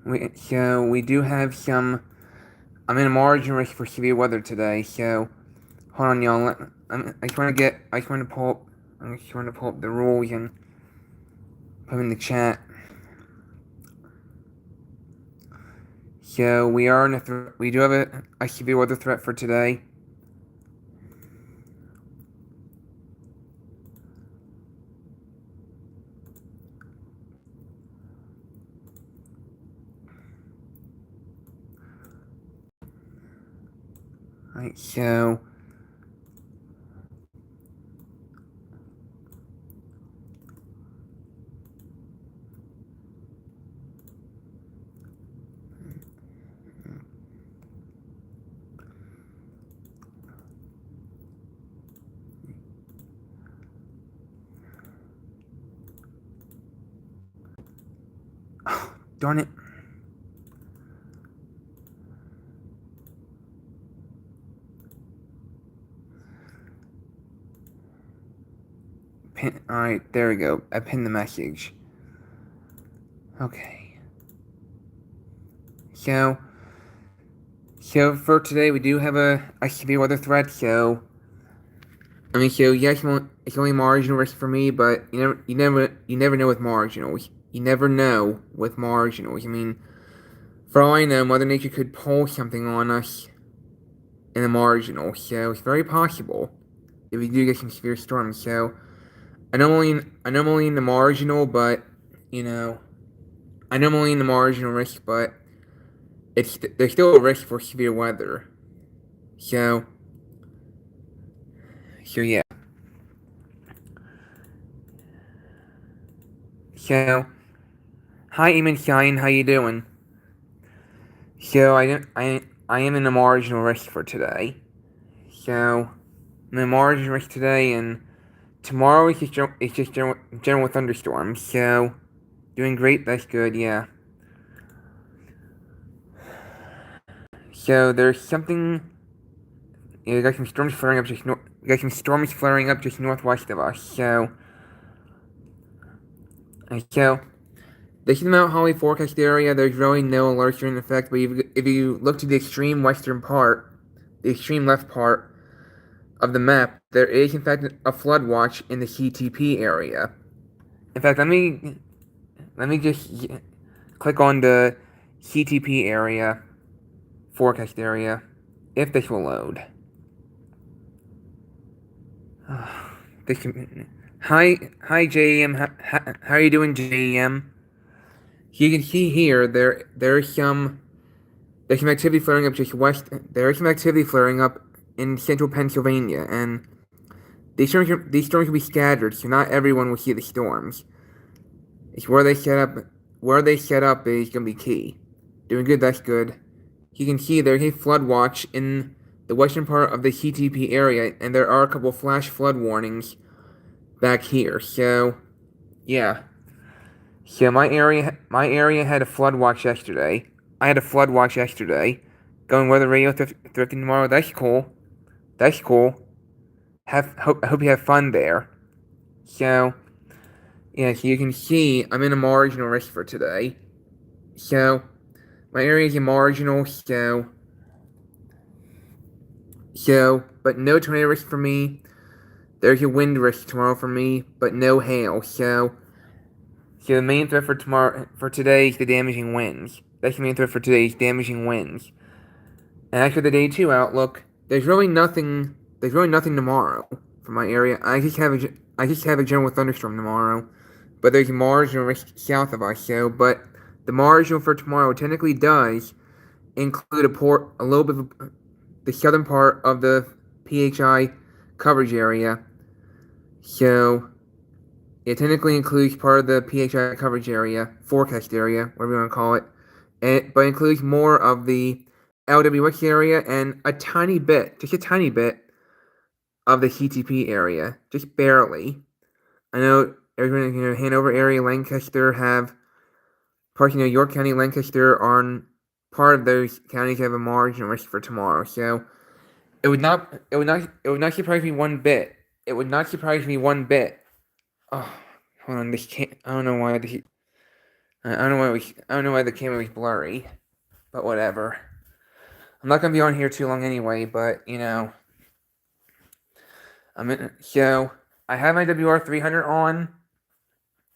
we do have some. I'm in a margin risk for severe weather today, so hold on, y'all. I just want to get. I just want to pull up. I just want to pull up the rules and put them in the chat. So we are in a. We do have a severe weather threat for today. Alright, so. Oh, darn it. Alright, there we go. I pinned the message. Okay. So for today, we do have a severe weather threat, so. I mean, so yes, it's only marginal risk for me, but you never know with marginals. You never know with marginals. I mean, for all I know, Mother Nature could pull something on us in the marginal, so it's very possible if we do get some severe storms. So I'm only in the marginal, but I'm only in the marginal risk, but there's still a risk for severe weather. So yeah. So hi, Eamon Shine, how you doing? So I am in the marginal risk for today. So I'm in the marginal risk today, and tomorrow it's just general thunderstorms. So doing great. That's good. Yeah. So there's something. Yeah, we got some storms flaring up just we got some storms flaring up just northwest of us. So this is the Mount Holly forecast area. There's really no alerts in effect, but if you look to the extreme western part, the extreme left part of the map, there is in fact a flood watch in the CTP area. In fact, let me just click on the CTP area, forecast area, if this will load. Hi JEM, how are you doing, JEM? You can see here there's some activity flaring up just west. There is some activity flaring up in central Pennsylvania, and these storms will be scattered, so not everyone will see the storms. It's where they set up. Where they set up is gonna be key. Doing good. That's good. You can see there's a flood watch in the western part of the CTP area, and there are a couple flash flood warnings back here. So, yeah. So my area had a flood watch yesterday. I had a flood watch yesterday. Going weather radio thrifting tomorrow. That's cool. That's cool. I hope you have fun there. So, yeah. So you can see I'm in a marginal risk for today. So my area is a marginal. But no tornado risk for me. There's a wind risk tomorrow for me, but no hail. So the main threat for today is the damaging winds. That's the main threat for today is damaging winds. And as for the day 2 outlook, there's really nothing. There's really nothing tomorrow for my area. I just have a general thunderstorm tomorrow, but there's a marginal risk south of us. But the marginal for tomorrow technically does include a little bit of the southern part of the PHI coverage area. So it technically includes part of the PHI coverage area, forecast area, whatever you want to call it, but includes more of the LWX area and just a tiny bit of the CTP area, just barely. I know everyone in Hanover area, Lancaster have parts, York County, Lancaster are part of those counties have a marginal risk for tomorrow. So it would not surprise me one bit. It would not surprise me one bit. Oh, hold on, this can't. I don't know why this. I don't know why the camera was blurry, but whatever. I'm not gonna be on here too long anyway, but so I have my WR300 on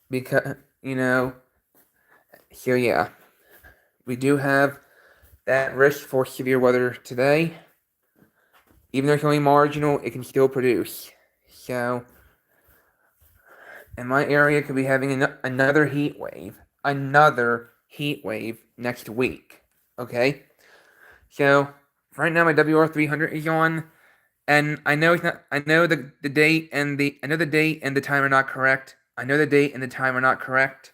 because so yeah, we do have that risk for severe weather today. Even though it's only marginal, it can still produce. So, and my area could be having another heat wave. Another heat wave next week. Okay? So, right now my WR300 is on, and I know it's not, I know the date and the time are not correct. I know the date and the time are not correct,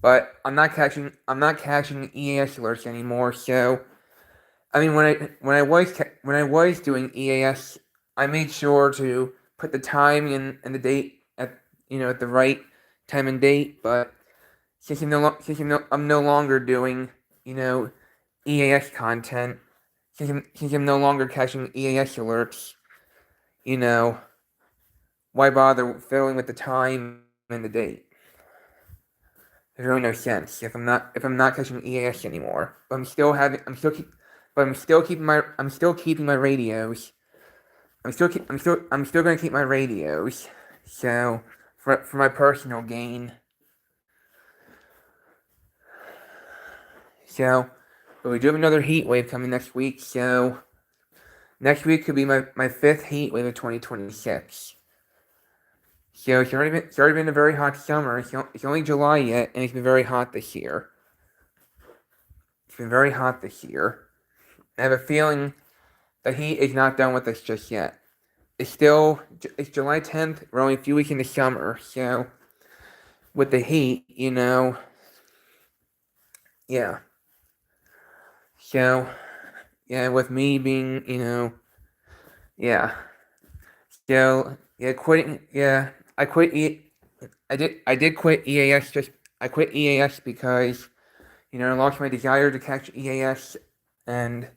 but I'm not catching EAS alerts anymore, so I mean, when I was doing EAS, I made sure to put the time and the date at the right time and date. But I'm no longer doing EAS content, since I'm no longer catching EAS alerts, you know why bother fiddling with the time and the date? There's really no sense if I'm not catching EAS anymore. But I'm still keeping my radios. I'm still gonna keep my radios. So for my personal gain. So, but we do have another heat wave coming next week. So next week could be my fifth heat wave of 2026. So it's already been a very hot summer. It's only July yet, and it's been very hot this year. It's been very hot this year. I have a feeling the heat is not done with us just yet. It's July 10th. We're only a few weeks into summer, so with the heat, yeah. So, yeah, with me being, yeah. So, yeah, I quit I did quit EAS I quit EAS because, I lost my desire to catch EAS, and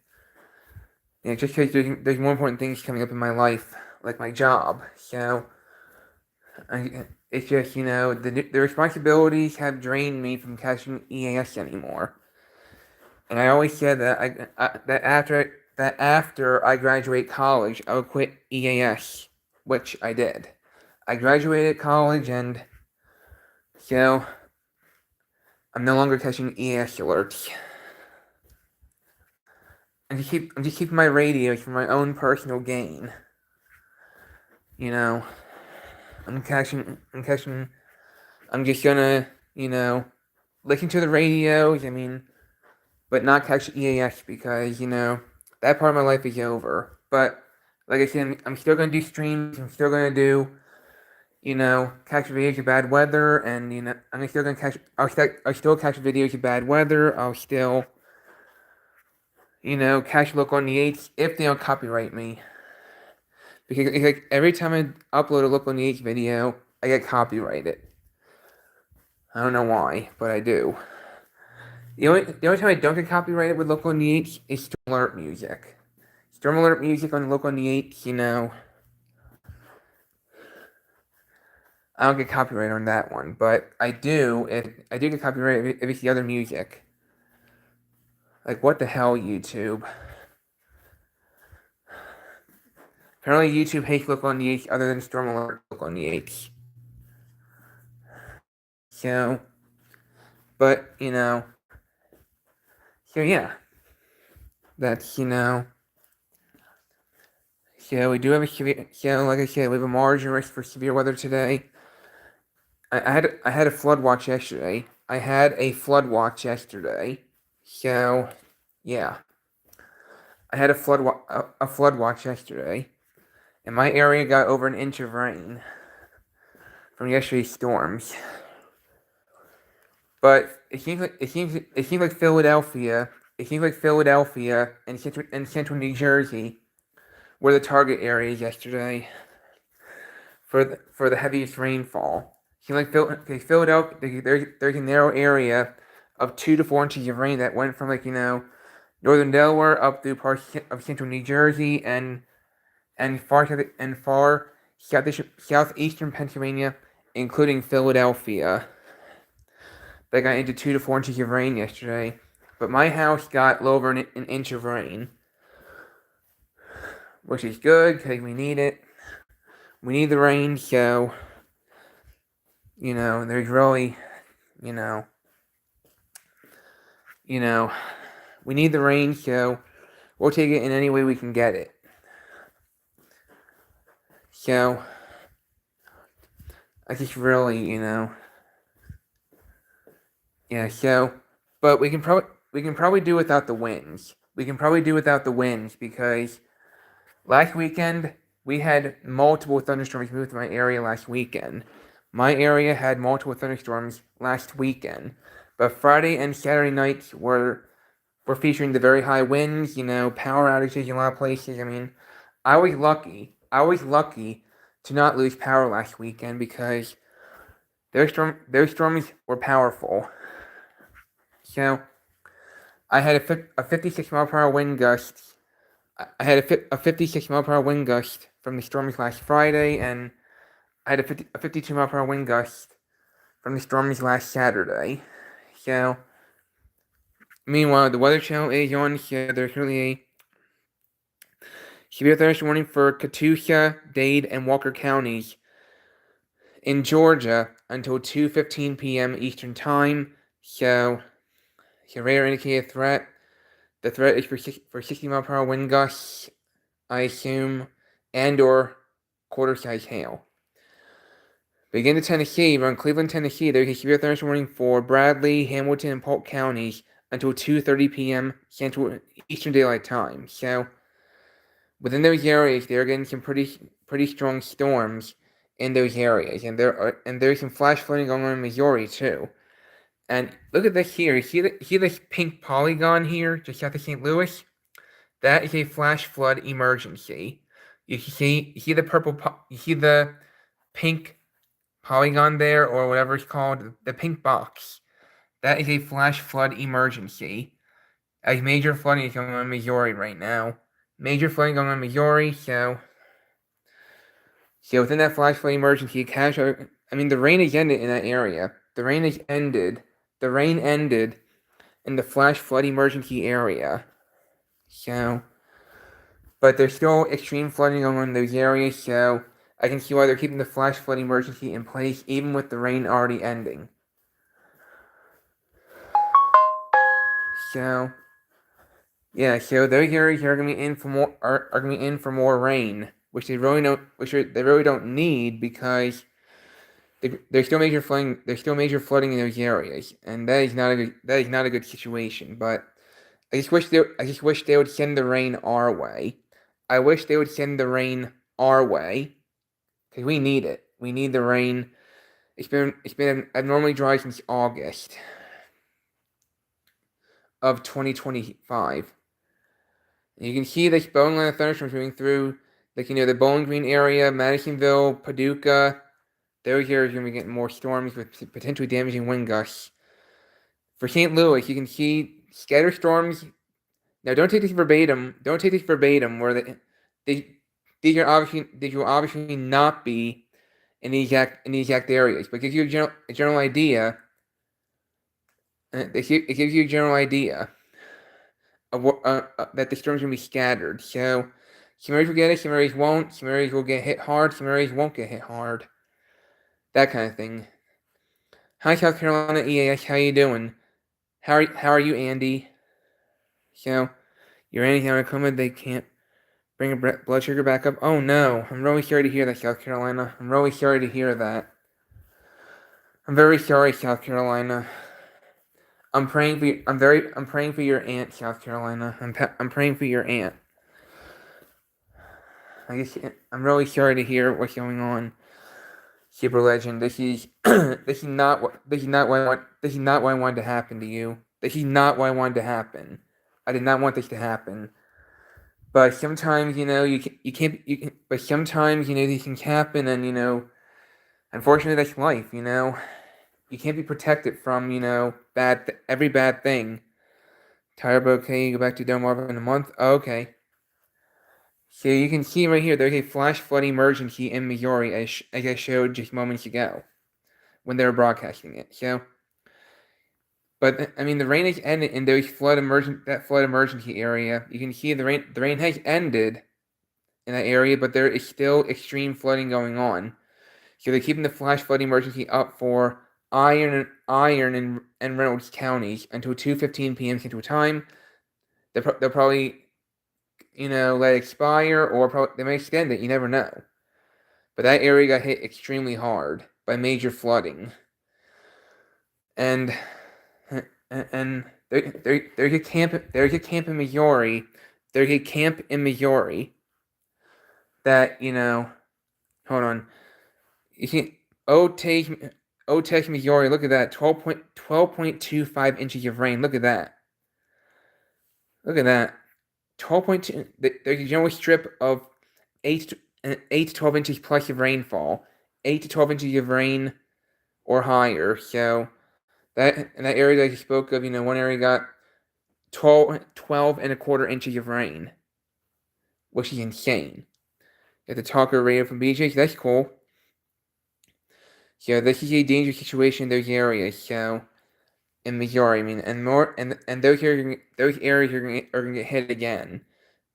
just because there's more important things coming up in my life, like my job. So, it's just, the responsibilities have drained me from catching EAS anymore. And I always said that after I graduate college, I would quit EAS, which I did. I graduated college, and so I'm no longer catching EAS alerts. I'm just keeping my radios for my own personal gain. I'm just gonna, listen to the radios, but not catch EAS because, that part of my life is over. But, like I said, I'm still gonna do streams, I'm still gonna do, catch videos of bad weather, and, I'm still gonna I'll still catch videos of bad weather, I'll still, catch local on the 8s if they don't copyright me. Because it's like every time I upload a local on the 8s video, I get copyrighted. I don't know why, but I do. The only time I don't get copyrighted with local on the 8s is Storm Alert music. Storm Alert music on local on the 8s, I don't get copyrighted on that one, but I do get copyrighted if it's the other music. Like, what the hell, YouTube? Apparently YouTube hates local on the 8s other than Storm Alert local on the 8s. So, but, so yeah. That's, so we do have like I said, we have a margin risk for severe weather today. I had a flood watch yesterday. So, yeah. I had a flood watch yesterday, and my area got over an inch of rain from yesterday's storms. But it seems like Philadelphia and central New Jersey were the target areas yesterday for the heaviest rainfall. Seems like Philadelphia, there's a narrow area of 2 to 4 inches of rain that went from northern Delaware up through parts of central New Jersey and far southeastern Pennsylvania, including Philadelphia. that got into 2 to 4 inches of rain yesterday. But my house got over an inch of rain, which is good because we need it. We need the rain, so, there's really, you know, we need the rain, so we'll take it in any way we can get it. So, I just really, but we can probably do without the winds. We can probably do without the winds because last weekend we had multiple thunderstorms move through my area last weekend. My area had multiple thunderstorms last weekend, but Friday and Saturday nights were featuring the very high winds, power outages in a lot of places. I mean, I was lucky to not lose power last weekend because those storms were powerful. So, I had a 56 mile per hour wind gust. I had a 56 mile per hour wind gust from the storms last Friday, and I had a 52 mile per hour wind gust from the storms last Saturday. So, meanwhile, the Weather Channel is on, so there's really a severe thunderstorm warning for Catoosa, Dade, and Walker counties in Georgia until 2:15 p.m. Eastern Time. So, radar indicated threat. The threat is for 60 mile per hour wind gusts, I assume, and/or quarter-size hail. Begin to Tennessee, around Cleveland, Tennessee, there's a severe thunderstorm warning for Bradley, Hamilton, and Polk counties until 2:30 p.m. Central Eastern Daylight Time. So, within those areas, they're getting some pretty strong storms in those areas, and there's some flash flooding going on in Missouri too. And look at this here. See this pink polygon here, just south of St. Louis? That is a flash flood emergency. You see the you see the pink polygon there, or whatever it's called, the pink box. That is a flash flood emergency. As major flooding is going on in Missouri right now. Major flooding going on in Missouri, so within that flash flood emergency, the rain has ended in that area. The rain ended in the flash flood emergency area. So, but there's still extreme flooding going on in those areas, so I can see why they're keeping the flash flood emergency in place even with the rain already ending. So, yeah, so those areas are gonna be in for more rain, which they really don't need because there's still major flooding. There's still major flooding in those areas, and that is not a good situation. But I just wish they would send the rain our way. I wish they would send the rain our way because we need it. We need the rain. It's been abnormally dry since August of 2025. And you can see this Bowling line of thunderstorms moving through, the Bowling Green area, Madisonville, Paducah. Those areas are going to be getting more storms with potentially damaging wind gusts. For St. Louis, you can see scattered storms. Now, don't take this verbatim. Where these will obviously not be in the exact areas, but it gives you a general idea. It gives you a general idea of what that the storms will be scattered. So some areas will get it, some areas won't. Some areas will get hit hard, some areas won't get hit hard. That kind of thing. Hi, South Carolina EAS. How you doing? How are you, Andy? So you're anything on COVID, they can't bring a blood sugar back up. Oh no, I'm really sorry to hear that, South Carolina. I'm really sorry to hear that. I'm very sorry, South Carolina. I'm praying for your aunt, South Carolina. I'm praying for your aunt. I'm really sorry to hear what's going on. Super Legend, this is not what I wanted to happen to you. This is not what I wanted to happen. I did not want this to happen. But sometimes, but sometimes, these things happen, and, unfortunately, that's life, You can't be protected from, every bad thing. Tire okay, go back to Delmarva in a month? Oh, okay. So you can see right here, there's a flash flood emergency in Missouri, as I showed just moments ago, when they were broadcasting it. So, But I mean, the rain has ended in those flood emergency area. You can see the rain has ended in that area, but there is still extreme flooding going on. So they're keeping the flash flood emergency up for Iron and Reynolds counties until 2:15 p.m. Central Time. They'll probably let it expire, or they may extend it. You never know. But that area got hit extremely hard by major flooding, and and there's a camp in Missouri. There's a camp in Missouri that hold on. You see, Otech, Missouri. Look at that. 12.25 inches of rain. Look at that. Look at that. 12.2. There's a general strip of 8 to 12 inches plus of rainfall. 8 to 12 inches of rain or higher. So that in that area that you spoke of, one area got 12 and a quarter inches of rain, which is insane. Get the talker radio from BJ. That's cool. So this is a dangerous situation in those areas. So in Missouri, I mean, and those areas are gonna get hit again.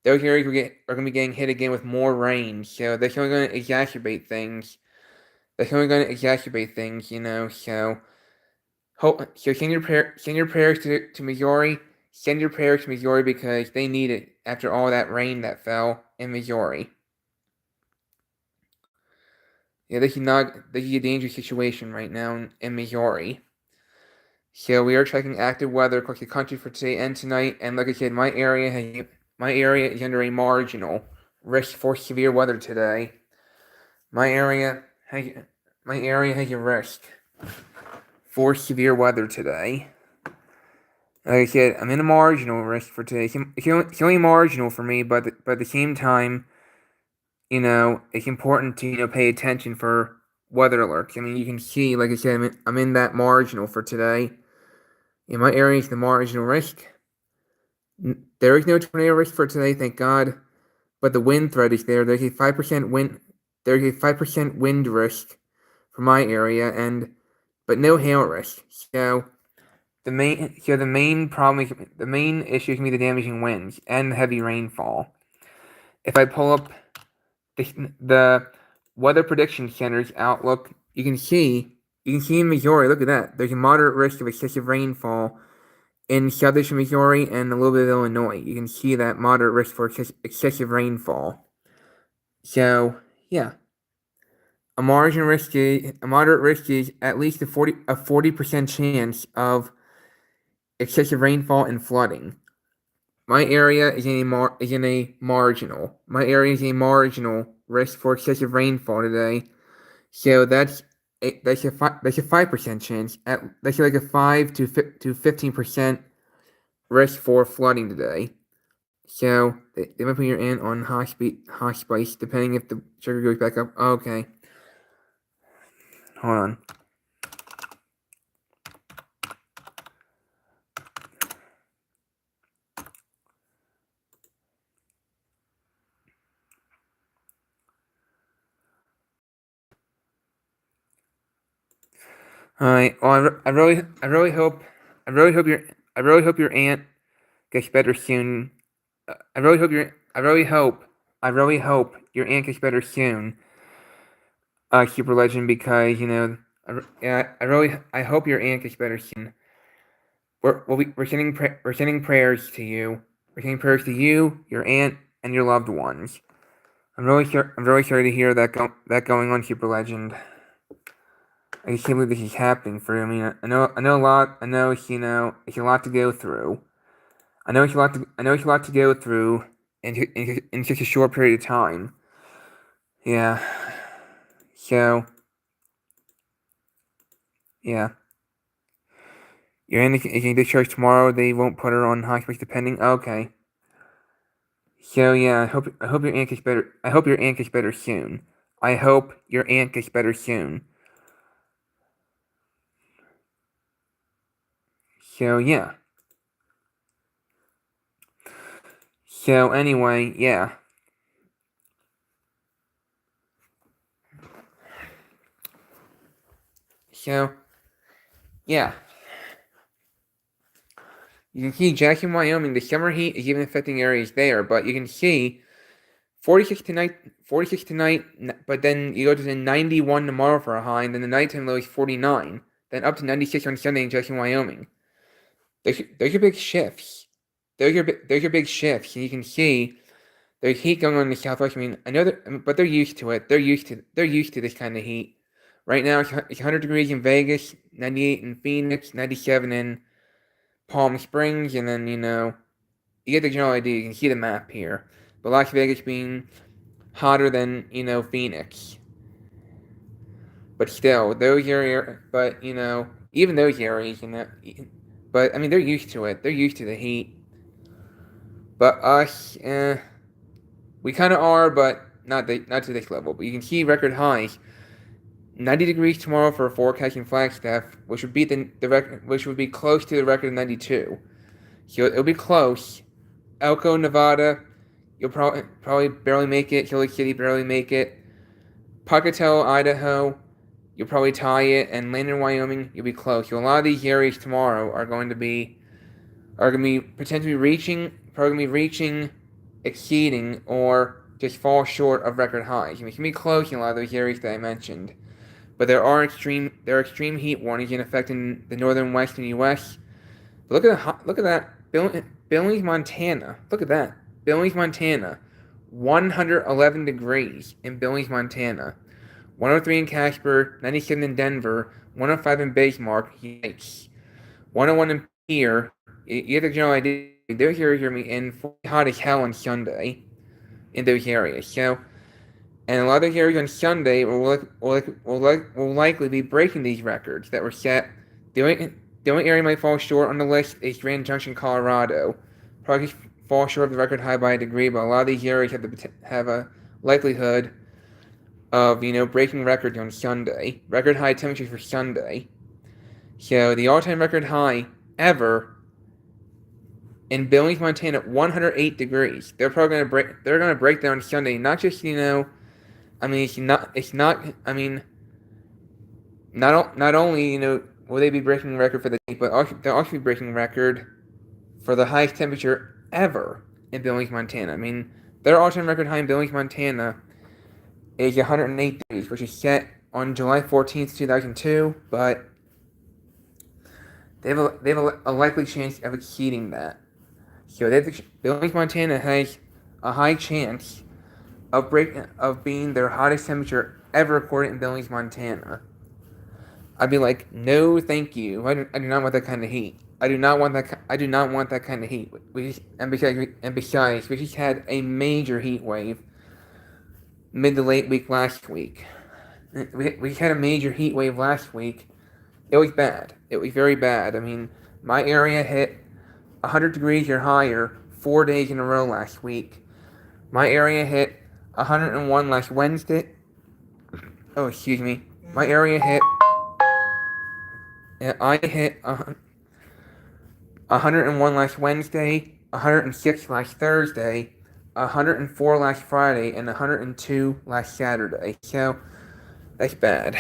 Those areas are gonna be getting hit again with more rain. So that's only gonna exacerbate things. So send your prayers to Missouri. Send your prayers to Missouri because they need it after all that rain that fell in Missouri. Yeah, this is a dangerous situation right now in Missouri. So we are checking active weather across the country for today and tonight. And like I said, my area is under a marginal risk for severe weather today. My area has a risk for severe weather today. Like I said, I'm in a marginal risk for today. It's only marginal for me, but at the same time, it's important to pay attention for weather alerts. I mean, you can see, like I said, I'm in that marginal for today. In my area, is the marginal risk. There is no tornado risk for today, thank God. But the wind threat is there. There's a 5% wind. There's a 5% wind risk for my area, but no hail risk. So the main issue can be the damaging winds and the heavy rainfall. If I pull up the Weather Prediction Center's outlook, you can see in Missouri. Look at that. There's a moderate risk of excessive rainfall in southern Missouri and a little bit of Illinois. You can see that moderate risk for excessive rainfall. So yeah, a moderate risk is at least a 40% chance of excessive rainfall and flooding. My area is in a marginal. My area is a marginal risk for excessive rainfall today. So that's a 5% chance. That's like a 5 to 15% risk for flooding today. So they might put your ant on high spice, depending if the sugar goes back up. Okay, hold on. All right. Well, I really hope your aunt gets better soon. I really hope your aunt gets better soon. Super Legend, because I hope your aunt gets better soon. We're sending prayers to you. We're sending prayers to you, your aunt, and your loved ones. I'm really sorry to hear that going on, Super Legend. I can't believe this is happening for you. I mean, I know a lot. I know it's it's a lot to go through. I know it's a lot to go through in such a short period of time. Yeah. So yeah. Your aunt is in discharge tomorrow. They won't put her on hospice depending. Okay. So yeah, I hope your aunt gets better. I hope your aunt gets better soon. I hope your aunt gets better soon. So yeah. So anyway, yeah. So yeah. You can see Jackson, Wyoming, the summer heat is even affecting areas there, but you can see 46 tonight, but then you go to the 91 tomorrow for a high, and then the nighttime low is 49, then up to 96 on Sunday in Jackson, Wyoming. Those are big shifts. Those are big shifts, and you can see there's heat going on in the Southwest. I mean, I know that, but they're used to it. They're used to this kind of heat. Right now, it's 100 degrees in Vegas, 98 in Phoenix, 97 in Palm Springs, and then you get the general idea. You can see the map here. But Las Vegas being hotter than Phoenix, but still those areas. But even those areas, but I mean they're used to it. They're used to the heat. But us, we kind of are, but not to this level. But you can see record highs. 90 degrees tomorrow for a forecast in Flagstaff, which would beat the record, which would be close to the record of 92. So it'll be close. Elko, Nevada, you'll probably barely make it. Salt Lake City barely make it. Pocatello, Idaho, you'll probably tie it, and Landon, Wyoming, you'll be close. So a lot of these areas tomorrow are going to be potentially reaching, exceeding, or just fall short of record highs. I mean, it can be close in a lot of those areas that I mentioned. But there are extreme heat warnings in effect in the northern western U.S. But look at that, Billings, Montana. Look at that, Billings, Montana, 111 degrees in Billings, Montana, 103 in Casper, 97 in Denver, 105 in Bismarck. Yikes, 101 in Pierre. You have the general idea. Those areas are going to be in hot as hell on Sunday in those areas. So. And a lot of areas on Sunday will likely be breaking these records that were set. The only area might fall short on the list is Grand Junction, Colorado. Probably fall short of the record high by a degree, but a lot of these areas have a likelihood of breaking records on Sunday. Record high temperatures for Sunday. So the all-time record high ever in Billings, Montana, 108 degrees. They're probably gonna break. They're gonna break down Sunday. Not just I mean, it's not. I mean, not only will they be breaking record for the day, but they'll also be breaking record for the highest temperature ever in Billings, Montana. I mean, their all-time record high in Billings, Montana is 108 degrees, which is set on July 14th, 2002. But they have a likely chance of exceeding that. So Billings, Montana has a high chance of being their hottest temperature ever recorded in Billings, Montana. I'd be like, no, thank you. I do not want that kind of heat. I do not want that kind of heat. Besides, we just had a major heat wave mid to late week last week. We had a major heat wave last week. It was bad. It was very bad. I mean, my area hit 100 degrees or higher 4 days in a row last week. My area hit 101 last Wednesday. Oh, excuse me. My area hit. I hit 101 last Wednesday, 106 last Thursday, 104 last Friday, and 102 last Saturday. So that's bad.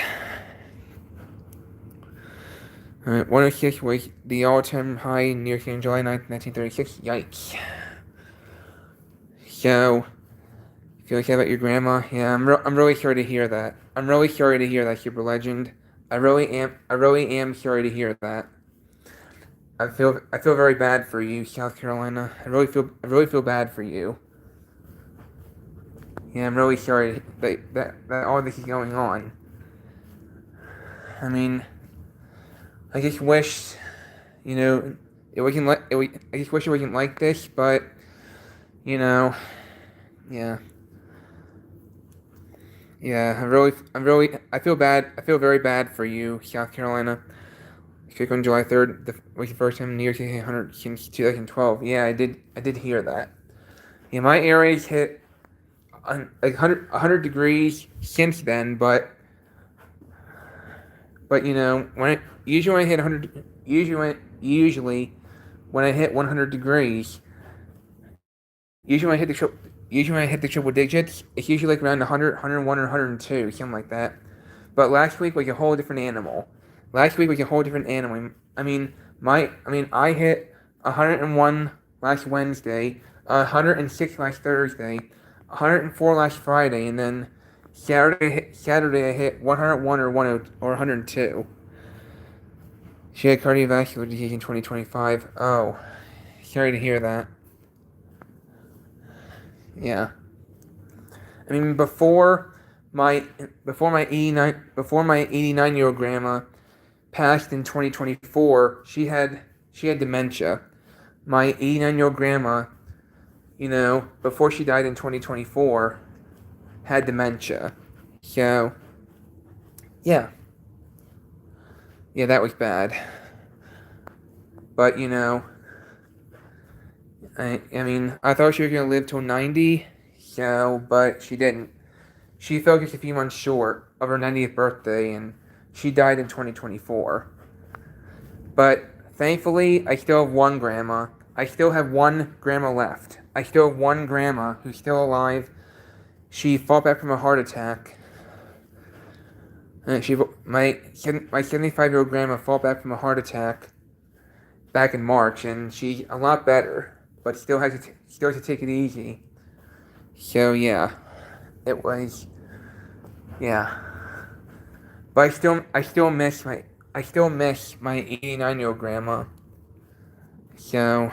Alright, 106 was the all-time high near on July 9th, 1936. Yikes. So. Feel like about your grandma? Yeah, I'm really sorry to hear that. I'm really sorry to hear that, Super Legend. I really am sorry to hear that. I feel very bad for you, South Carolina. I really feel bad for you. Yeah, I'm really sorry that all this is going on. I mean, I just wish, it wasn't like I just wish it wasn't like this, but yeah. Yeah, I feel bad. I feel very bad for you, South Carolina. On July 3rd, was the first time New York hit 100 since 2012. Yeah, I did hear that. Yeah, my area's hit like 100 degrees since then, but usually when I hit 100, usually when I hit 100 degrees, usually when I hit the triple digits, it's usually like around 100, 101, or 102, something like that. But last week was a whole different animal. I hit 101 last Wednesday, 106 last Thursday, 104 last Friday, and then Saturday I hit 101 or 102. She had cardiovascular disease in 2025. Oh, sorry to hear that. Yeah. I mean, before my 89-year-old grandma passed in 2024, she had dementia. My 89-year-old grandma, before she died in 2024, had dementia. So, yeah. Yeah, that was bad. But, I mean, I thought she was going to live till 90, but she didn't. She fell just a few months short of her 90th birthday, and she died in 2024. But, thankfully, I still have one grandma. I still have one grandma left. I still have one grandma who's still alive. She fought back from a heart attack. And my 75-year-old grandma fought back from a heart attack back in March, and she's a lot better, but still has to take it easy. So yeah, it was, yeah. But I still miss my 89-year-old grandma. So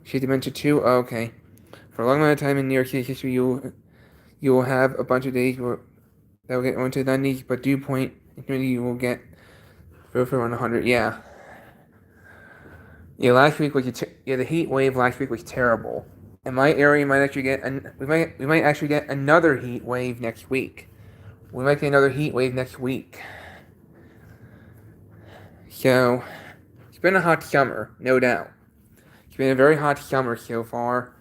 she had dementia too. Oh, okay. For a long amount of time in New York City history, you will have a bunch of days that will get on to the 90s, but dew point infinity you will get for around 100. Yeah. Yeah, last week was the heat wave last week was terrible. In my area, we might actually get another heat wave next week. We might get another heat wave next week. So, it's been a hot summer, no doubt. It's been a very hot summer so far.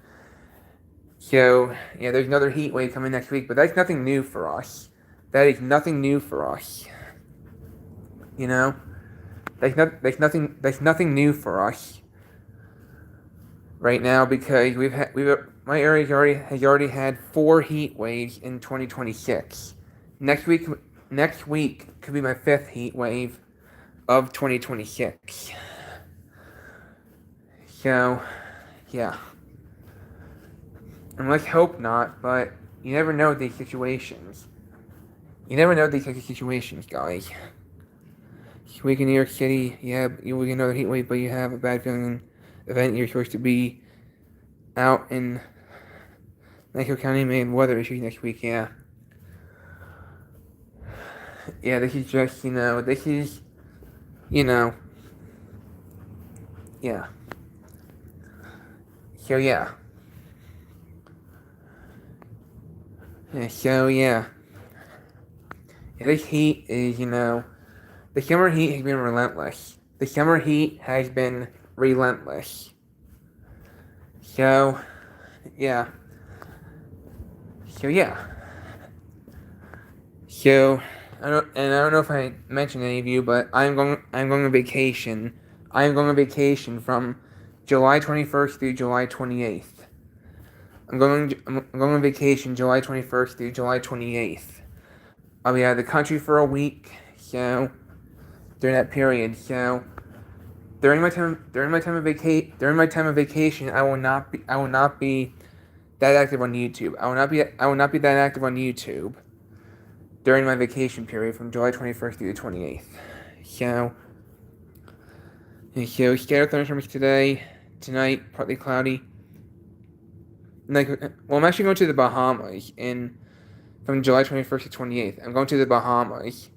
So, yeah, there's another heat wave coming next week, but that's nothing new for us. That is nothing new for us. There's nothing new for us right now, because my area has already had 4 heat waves in 2026. Next week could be my 5th heat wave of 2026. So, yeah. And let's hope not, but you never know these situations. You never know these types of situations, guys. This week in New York City, yeah, you will get another heat wave, but you have a bad feeling event. You're supposed to be out in Nassau County, Maine, weather issues next week, yeah. Yeah, this is just, yeah. So, yeah. So, yeah. This heat is, the summer heat has been relentless. The summer heat has been relentless. So, yeah. So, yeah. So, I don't know if I mentioned any of you, but I'm going on vacation. I am going on vacation from July 21st through July 28th. I'm going on vacation July 21st through July 28th. I'll be out of the country for a week, so during that period, so during my time of vacation, I will not be that active on YouTube. I will not be that active on YouTube during my vacation period from July 21st through the 28th. So scattered thunderstorms today, tonight, partly cloudy. I'm actually going to the Bahamas from July 21st to 28th. I'm going to the Bahamas.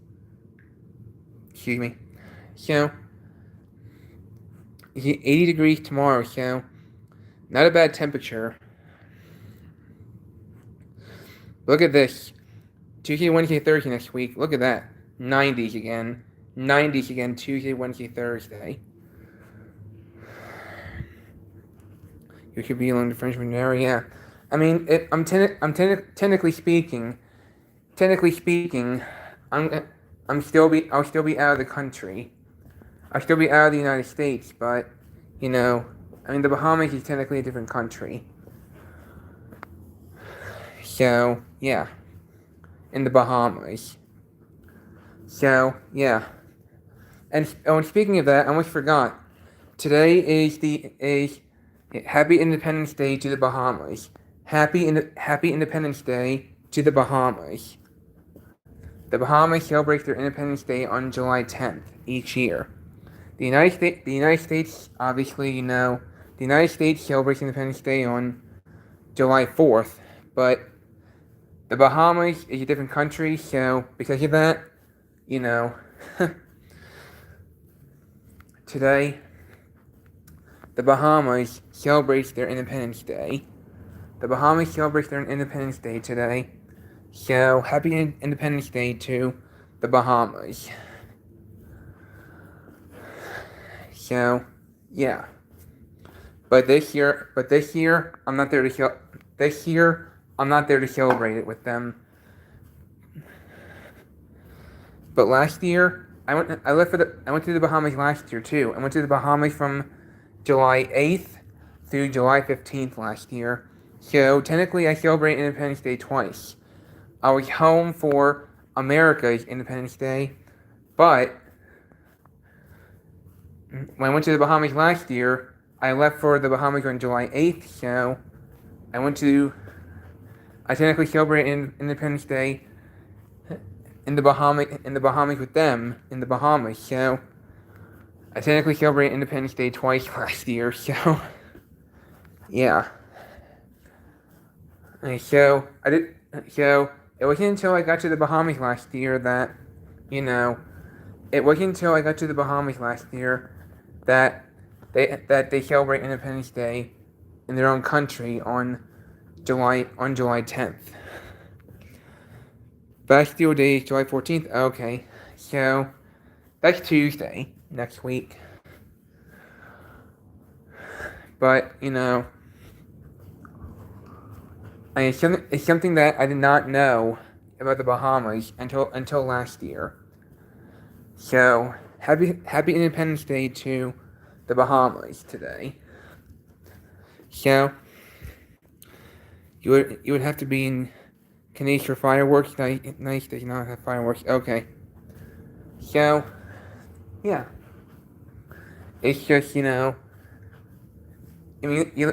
Excuse me. So, 80 degrees tomorrow, so not a bad temperature. Look at this. Tuesday, Wednesday, Thursday next week. Look at that. 90s again. 90s again, Tuesday, Wednesday, Thursday. You should be along the Frenchman area. Yeah. I mean, technically speaking, I'll still be out of the country. I'll still be out of the United States, but I mean, the Bahamas is technically a different country. So yeah, in the Bahamas. So yeah, and speaking of that, I almost forgot. Today is Happy Independence Day to the Bahamas. Happy Independence Day to the Bahamas. The Bahamas celebrate their Independence Day on July 10th each year. The United States, obviously, the United States celebrates Independence Day on July 4th, but the Bahamas is a different country, so because of that, today, the Bahamas celebrates their Independence Day. The Bahamas celebrates their Independence Day today, so happy Independence Day to the Bahamas. So, yeah. But this year, I'm not there to celebrate it with them. But last year, I went to the Bahamas last year too. I went to the Bahamas from July 8th through July 15th last year. So technically, I celebrated Independence Day twice. I was home for America's Independence Day, but when I went to the Bahamas last year, I left for the Bahamas on July 8th, so I technically celebrated Independence Day in the Bahamas with them, in the Bahamas, so I technically celebrated Independence Day twice last year, so, yeah. And so, it wasn't until I got to the Bahamas last year that, they celebrate Independence Day in their own country on July 10th. Bastille Day, July 14th. Okay, so that's Tuesday next week. But it's something that I did not know about the Bahamas until last year. So happy Independence Day to the Bahamas today. So you would have to be in Canadian for fireworks. Nice does not have fireworks. Okay. So yeah, it's just even you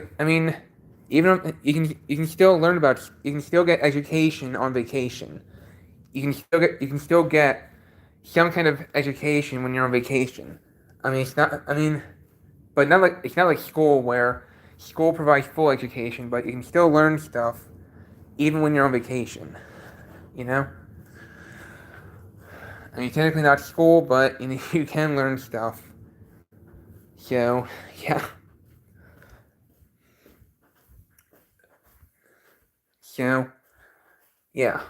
can still learn about, you can still get education on vacation. You can still get some kind of education when you're on vacation. It's not like school, where school provides full education, but you can still learn stuff even when you're on vacation. Technically not school, but you can learn stuff. So yeah. So, yeah.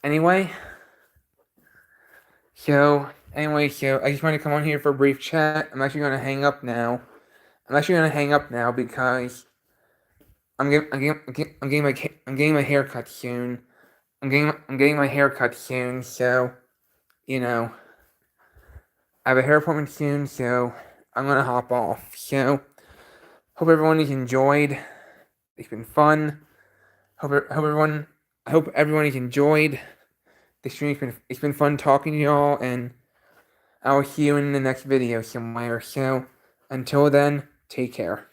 Anyway, I just want to come on here for a brief chat. I'm actually going to hang up now. Because I'm getting my hair cut soon. I'm getting my hair cut soon, so, I have a hair appointment soon, so I'm going to hop off. So, hope everyone has enjoyed. It's been fun. I hope everyone has enjoyed the stream. It's been fun talking to y'all, and I'll see you in the next video somewhere. So, until then, take care.